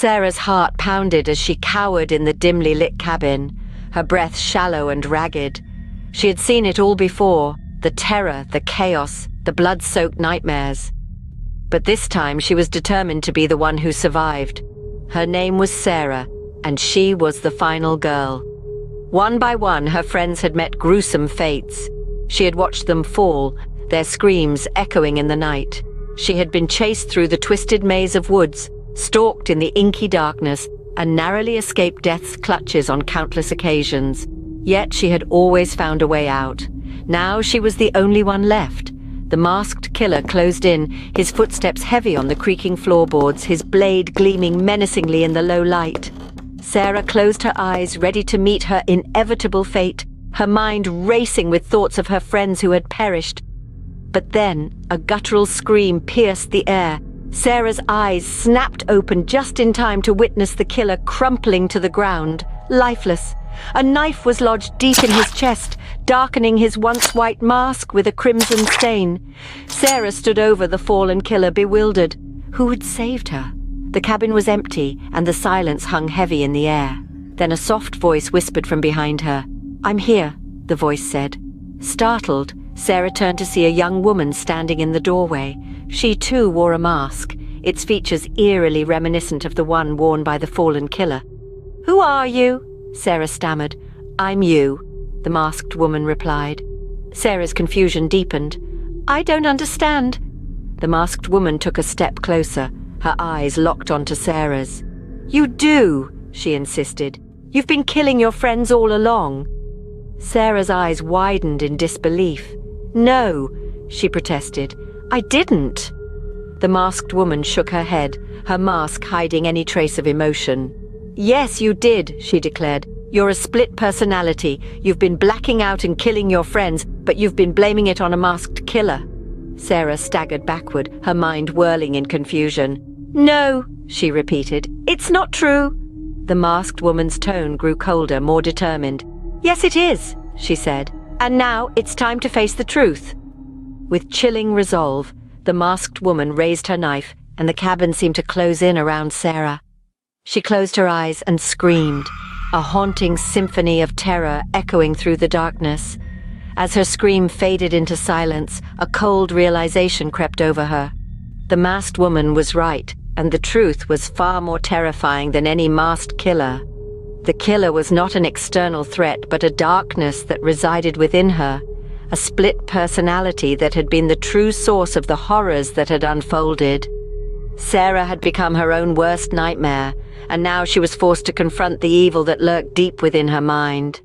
Sarah's heart pounded as she cowered in the dimly lit cabin, her breath shallow and ragged. She had seen it all before, the terror, the chaos, the blood-soaked nightmares. But this time she was determined to be the one who survived. Her name was Sarah, and she was the final girl. One by one, her friends had met gruesome fates. She had watched them fall, their screams echoing in the night. She had been chased through the twisted maze of woods, stalked in the inky darkness, and narrowly escaped death's clutches on countless occasions. Yet she had always found a way out. Now she was the only one left. The masked killer closed in, his footsteps heavy on the creaking floorboards, his blade gleaming menacingly in the low light. Sarah closed her eyes, ready to meet her inevitable fate, her mind racing with thoughts of her friends who had perished. But then a guttural scream pierced the air. Sarah's eyes snapped open just in time to witness the killer crumpling to the ground, lifeless. A knife was lodged deep in his chest, darkening his once white mask with a crimson stain. Sarah stood over the fallen killer, bewildered. Who had saved her? The cabin was empty, and the silence hung heavy in the air. Then a soft voice whispered from behind her. "I'm here," the voice said. Startled, Sarah turned to see a young woman standing in the doorway. She too wore a mask, its features eerily reminiscent of the one worn by the fallen killer. "Who are you?" Sarah stammered. "I'm you," the masked woman replied. Sarah's confusion deepened. "I don't understand." The masked woman took a step closer, her eyes locked onto Sarah's. "You do," she insisted. "You've been killing your friends all along." Sarah's eyes widened in disbelief. "No," she protested. "I didn't." The masked woman shook her head, her mask hiding any trace of emotion. "Yes, you did," she declared. "You're a split personality. You've been blacking out and killing your friends, but you've been blaming it on a masked killer." Sarah staggered backward, her mind whirling in confusion. "No," she repeated. "It's not true." The masked woman's tone grew colder, more determined. "Yes, it is," she said. "And now it's time to face the truth." With chilling resolve, the masked woman raised her knife, and the cabin seemed to close in around Sarah. She closed her eyes and screamed, a haunting symphony of terror echoing through the darkness. As her scream faded into silence, a cold realization crept over her. The masked woman was right, and the truth was far more terrifying than any masked killer. The killer was not an external threat, but a darkness that resided within her, a split personality that had been the true source of the horrors that had unfolded. Sarah had become her own worst nightmare, and now she was forced to confront the evil that lurked deep within her mind.